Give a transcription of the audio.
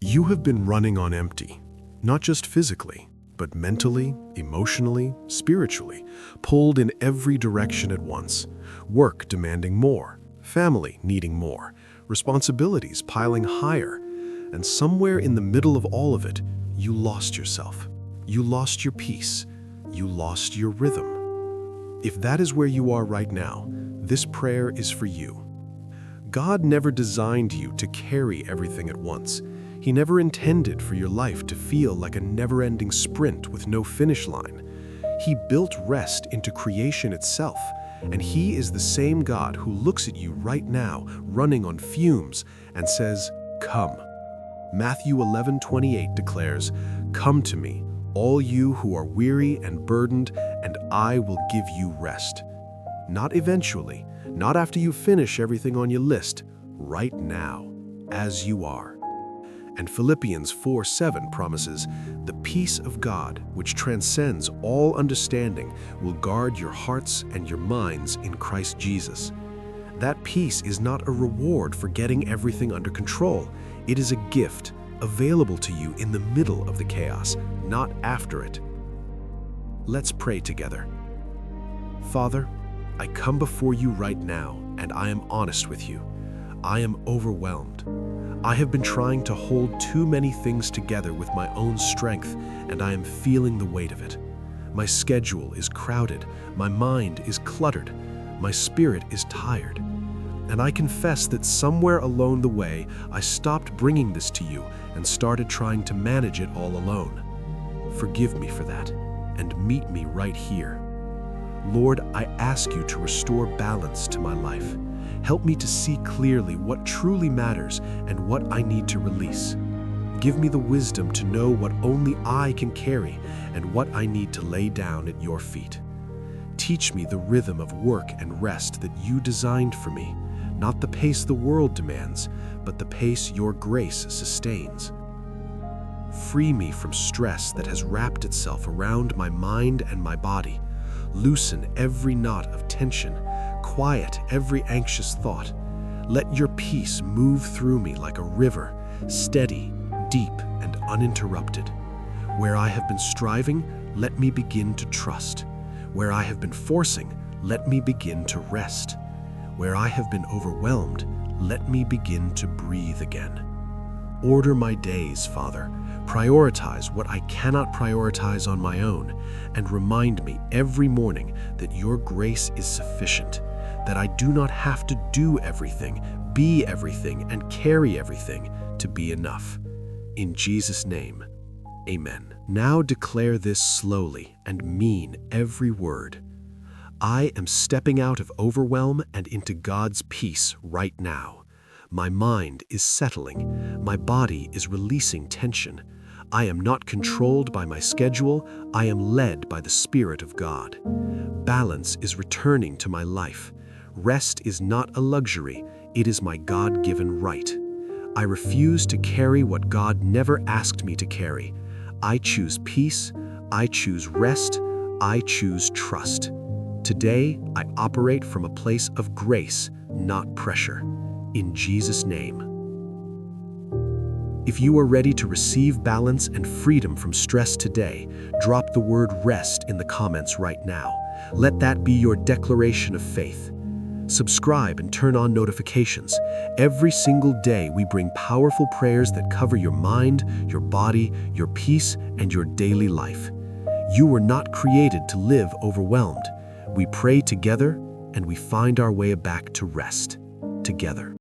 You have been running on empty, not just physically, but mentally, emotionally, spiritually, pulled in every direction at once. Work demanding more, family needing more, responsibilities piling higher, and somewhere in the middle of all of it, you lost yourself. You lost your peace. You lost your rhythm. If that is where you are right now, this prayer is for you. God never designed you to carry everything at once. He never intended for your life to feel like a never-ending sprint with no finish line. He built rest into creation itself, and He is the same God who looks at you right now, running on fumes, and says, "Come." Matthew 11:28 declares, "Come to me, all you who are weary and burdened, and I will give you rest." Not eventually, not after you finish everything on your list, right now, as you are. And Philippians 4:7 promises, "The peace of God, which transcends all understanding, will guard your hearts and your minds in Christ Jesus." That peace is not a reward for getting everything under control. It is a gift available to you in the middle of the chaos, not after it. Let's pray together. Father, I come before you right now, and I am honest with you. I am overwhelmed. I have been trying to hold too many things together with my own strength, and I am feeling the weight of it. My schedule is crowded, my mind is cluttered, my spirit is tired. And I confess that somewhere along the way, I stopped bringing this to you and started trying to manage it all alone. Forgive me for that, and meet me right here. Lord, I ask you to restore balance to my life. Help me to see clearly what truly matters and what I need to release. Give me the wisdom to know what only I can carry and what I need to lay down at your feet. Teach me the rhythm of work and rest that you designed for me, not the pace the world demands, but the pace your grace sustains. Free me from stress that has wrapped itself around my mind and my body. Loosen every knot of tension. Quiet every anxious thought. Let your peace move through me like a river, steady, deep, and uninterrupted. Where I have been striving, let me begin to trust. Where I have been forcing, let me begin to rest. Where I have been overwhelmed, let me begin to breathe again. Order my days, Father. Prioritize what I cannot prioritize on my own, and remind me every morning that your grace is sufficient, that I do not have to do everything, be everything, and carry everything to be enough. In Jesus' name, amen. Now declare this slowly and mean every word. I am stepping out of overwhelm and into God's peace right now. My mind is settling. My body is releasing tension. I am not controlled by my schedule. I am led by the Spirit of God. Balance is returning to my life. Rest is not a luxury. It is my God-given right. I refuse to carry what God never asked me to carry. I choose peace. I choose rest. I choose trust. Today, I operate from a place of grace, not pressure. In Jesus' name. If you are ready to receive balance and freedom from stress today, drop the word rest in the comments right now. Let that be your declaration of faith. Subscribe and turn on notifications. Every single day, we bring powerful prayers that cover your mind, your body, your peace, and your daily life. You were not created to live overwhelmed. We pray together, and we find our way back to rest together.